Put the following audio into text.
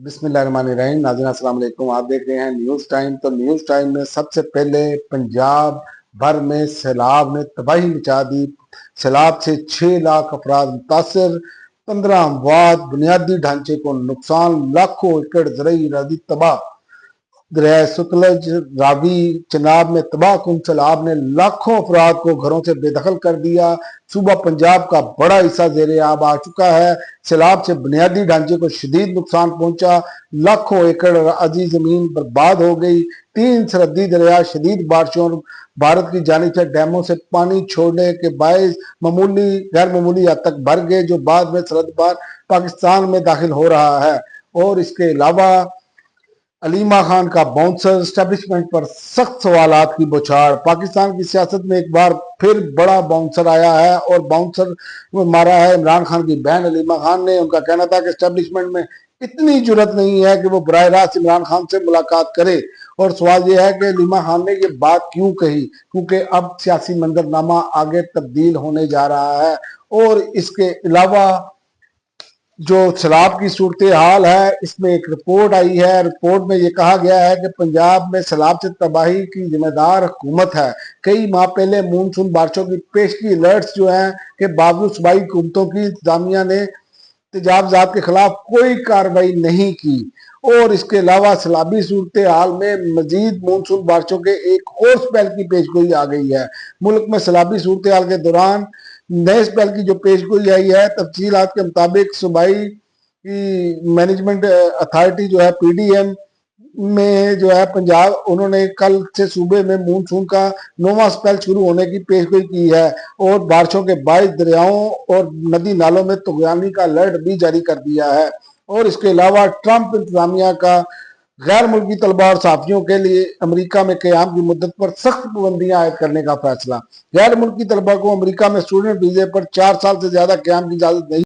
बिस्मिल्लाहिर्रहमानिर्रहीम। नाज़रीन अस्सलाम वालेकुम। आप देख रहे हैं न्यूज़ टाइम। तो न्यूज़ टाइम में सबसे पहले पंजाब भर में सैलाब ने तबाही मचा दी। सैलाब से 6 लाख अफराद मुतासर, 15 अमवात, बुनियादी ढांचे को नुकसान, लाखों एकड़ ज़रई अराज़ी तबाह। दरिया सतलज, रावी, चनाब में तबाहकुन सैलाब ने लाखों अफराद को घरों से बेदखल कर दिया। सूबा पंजाब का बड़ा हिस्सा जेर आब आ चुका है। सैलाब से बुनियादी ढांचे को शदीद नुकसान पहुंचा। लाखों एकड़ अजी जमीन बर्बाद हो गई। 3 सरहदी दरिया शदीद बारिशों और भारत की जानिब से डैमों से पानी छोड़ने के बायस मामूली गैर मामूली हद तक भर गए, जो बाद में सरहद पार पाकिस्तान में दाखिल हो रहा है। और इसके अलावा अलीमा खान का बाउंसर स्टैब्लिशमेंट पर सख्त सवालात की बौछार। पाकिस्तान की सियासत में एक बार फिर बड़ा बाउंसर आया है और बाउंसर मारा है इमरान खान की बहन अलीमा खान ने। उनका कहना था कि स्टैब्लिशमेंट में इतनी जुरत नहीं है कि वो बराह रास्त इमरान खान से मुलाकात करे। और सवाल यह है कि अलीमा खान ने ये बात क्यों कही, क्योंकि अब सियासी मंजरनामा आगे तब्दील होने जा रहा है। और इसके अलावा जो सैलाब की सूरत हाल है, इसमें एक रिपोर्ट आई है। रिपोर्ट में ये कहा गया है कि पंजाब में सैलाब से तबाही की जिम्मेदार हुकूमत है। कई माह पहले मानसून बारिशों की पेशगी अलर्ट्स जो हैं कि बावजूद सूबाई हुकूमतों की इंतजामिया ने तेजाबजात के खिलाफ कोई कार्रवाई नहीं की। और इसके अलावा सैलाबी सूरत हाल में मजीद मानसून बारिशों के एक और स्पेल की पेशगोई आ गई है। मुल्क में सैलाबी सूरत हाल के दौरान नए स्पेल की जो पेशगोई आई है, तफसीलात के मुताबिक सूबाई की मैनेजमेंट अथॉरिटी जो है पीडीएम में जो है पंजाब, उन्होंने कल से सूबे में मानसून का 9वां स्पेल शुरू होने की पेशगोई की है। और बारिशों के बायस दरियाओं और नदी नालों में तुगयानी का अलर्ट भी जारी कर दिया है। और इसके अलावा ट्रंप इंतजामिया का गैर मुल्की तलबा और सहाफ़ियों के लिए अमेरिका में क़याम की मुद्दत पर सख्त पाबंदियां आयद करने का फैसला। गैर मुल्की तलबा को अमेरिका में स्टूडेंट वीजे पर 4 साल से ज्यादा क़याम की इजाजत नहीं